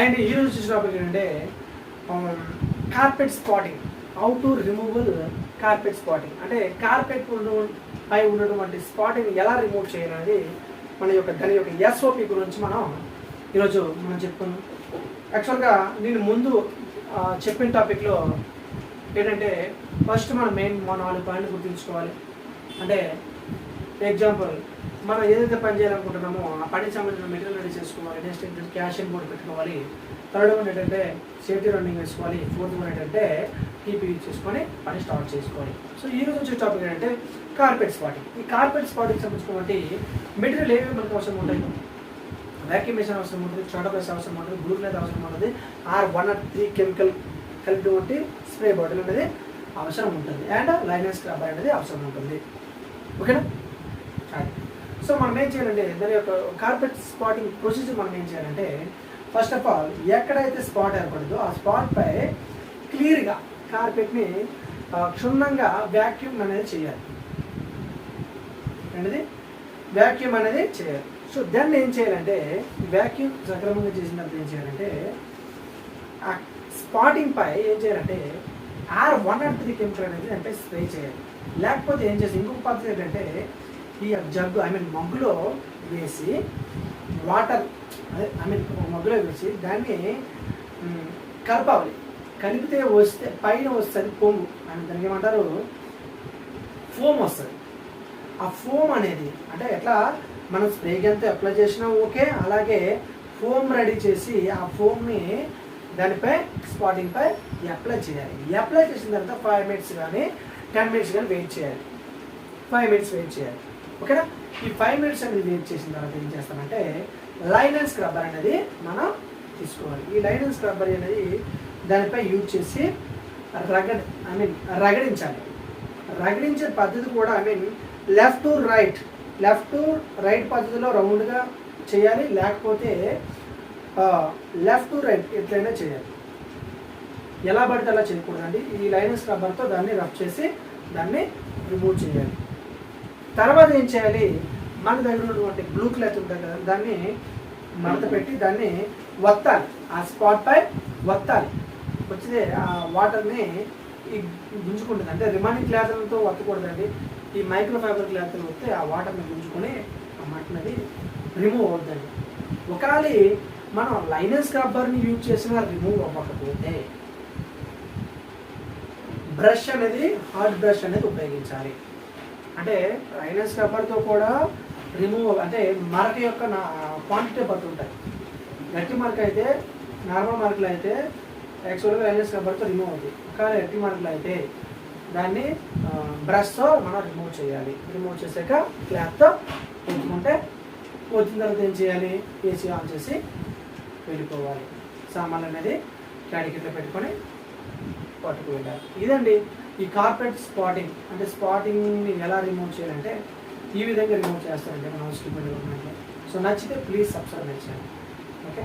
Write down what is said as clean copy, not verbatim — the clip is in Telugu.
అండ్ ఈరోజు చూసిన టాపిక్ ఏంటంటే carpet spotting. How to removal carpet spotting అంటే కార్పెట్ పై ఉన్నటువంటి స్పాటింగ్ ఎలా రిమూవ్ చేయాలనేది దాని యొక్క ఎస్ఓపి గురించి ఈరోజు మనం చెప్పుకున్నాం. యాక్చువల్గా నేను ముందు చెప్పిన టాపిక్లో ఏంటంటే ఫస్ట్ మనం మెయిన్ 4 పాయింట్లు గుర్తుంచుకోవాలి. అంటే ఎగ్జాంపుల్ మనం ఏదైతే పని చేయాలనుకుంటున్నామో ఆ పనికి సంబంధించిన మెటీరియల్ రెడీ చేసుకోవాలి. నెక్స్ట్ ఏంటంటే క్యాషన్ బోర్డు పెట్టుకోవాలి. థర్డ్ వన్ ఏంటంటే సేఫ్టీ రన్నింగ్ వేసుకోవాలి. ఫోర్త్ వన్ ఏంటంటే పీపీఈ చేసుకొని పని స్టార్ట్ చేసుకోవాలి. సో ఈ రోజు వచ్చే టాపిక్ ఏంటంటే కార్పెట్ స్పాటింగ్. ఈ కార్పెట్ స్పాటింగ్ సంబంధించినటువంటి మెటీరియల్ ఏమేమి మనకు అవసరం ఉంటాయి? వ్యాక్యూమ్ మెషిన్ అవసరం ఉంటుంది, చోట ప్రెస్ అవసరం ఉంటుంది, బ్లూ లైట్ అవసరం ఉంటుంది, 1 or 3 కెమికల్ కలిపినటువంటి స్ప్రే బాటిల్ అనేది అవసరం ఉంటుంది, అండ్ లైనర్ స్క్రబ్బర్ అనేది అవసరం ఉంటుంది. ఓకేనా? సో మనం ఏం చేయాలంటే దాని యొక్క కార్పెట్ స్పాటింగ్ ప్రొసీజర్ మనం ఏం చేయాలంటే ఫస్ట్ ఆఫ్ ఆల్ ఎక్కడైతే స్పాట్ ఏర్పడిందో ఆ స్పాట్పై క్లియర్గా కార్పెట్ని క్షుణ్ణంగా వ్యాక్యూమ్ అనేది చేయాలి. ఏంటిది? వ్యాక్యూమ్ అనేది చేయాలి. సో దాన్ని ఏం చేయాలంటే వ్యాక్యూమ్ సక్రమంగా చేసిన తర్వాత ఏం చేయాలంటే ఆ స్పాటింగ్ పై ఏం చేయాలంటే 1 or 3 కెమికల్ అనేది దానిపై స్ప్రే చేయాలి. లేకపోతే ఏం చేసి ఇంకొక పద్ధతి ఏంటంటే ఈ జగ్గు మగ్గులో వేసి వాటర్ మగ్గులో వేసి దాన్ని కలపాలి. కలిపితే పైన వస్తుంది పొంగు దానికి ఏమంటారు, ఫోమ్ వస్తుంది. ఆ ఫోమ్ అనేది అంటే ఎట్లా మనం స్ప్రేకి ఎంత అప్లై చేసినా ఓకే, అలాగే ఫోమ్ రెడీ చేసి ఆ ఫోమ్ని దానిపై స్పాటింగ్ పై అప్లై చేయాలి. అప్లై చేసిన తర్వాత 5 minutes కానీ 10 minutes కానీ వెయిట్ చేయాలి. 5 minutes వెయిట్ చేయాలి. ఓకేనా? ఈ 5 minutes అనేది వెయిట్ చేసిన తర్వాత ఏం చేస్తామంటే లైనర్ స్క్రబ్బర్ అనేది మనం తీసుకోవాలి. ఈ లైనర్ స్క్రబ్బర్ అనేది దానిపై యూజ్ చేసి రగడించాలి. రగడించే పద్ధతి కూడా లెఫ్ట్ టు రైట్ పద్ధతిలో రౌండ్గా చేయాలి, లేకపోతే లెఫ్ట్ టు రైట్ ఎట్లయినా చేయాలి. ఎలా పడితే అలా చేయకూడదండి. ఈ లైనర్ స్క్రబ్బర్తో దాన్ని రబ్ చేసి దాన్ని రిమూవ్ చేయాలి. తర్వాత ఏం చేయాలి, మన దగ్గర ఉన్నటువంటి బ్లూ క్లాత్ ఉంటుంది కదా, దాన్ని మడత పెట్టి దాన్ని వత్తాలి. ఆ స్పాట్ పై వత్తాలి. వచ్చితే ఆ వాటర్ని గుంజుకుంటుంది. అంటే రిమైనింగ్ క్లాత్లతో వత్తకూడదండి. ఈ మైక్రోఫైబర్ క్లాత్లు వస్తే ఆ వాటర్ని గుంజుకొని ఆ మట్టినది రిమూవ్ అవుతుందండి. ఒకవేళ మనం లైనర్ స్క్రబ్బర్ని యూజ్ చేసినా రిమూవ్ అవ్వకపోతే బ్రష్ అనేది హార్డ్ బ్రష్ అనేది ఉపయోగించాలి. అంటే లైనర్ స్క్రబ్బర్తో కూడా రిమూవ్ అంటే మరక యొక్క క్వాంటిటీ బట్టి ఉంటాయి. గట్టి మరక అయితే నార్మల్ మరకలు అయితే యాక్చువల్గా లైనర్ స్క్రబ్బర్తో రిమూవ్ అవుతుంది. ఒకవేళ గట్టి మరకలు అయితే దాన్ని బ్రష్తో మనం రిమూవ్ చేయాలి. రిమూవ్ చేసాక క్లాత్తో పోతుకుంటే పోతున్న తర్వాత ఏం చేయాలి, ఏసీ ఆన్ చేసి వెళ్ళిపోవాలి. సామాన్లు అనేది క్యాడీ కింద పెట్టుకొని పట్టుకు వెళ్ళాలి. ఇదండి ఈ కార్పెట్ స్పాటింగ్. అంటే స్పాటింగ్ని ఎలా రిమూవ్ చేయాలంటే ఈ విధంగా రిమూవ్ చేస్తారండి మన హౌస్ కీపింగ్. సో నచ్చితే ప్లీజ్ సబ్స్క్రైబ్ చేయండి. ఓకే.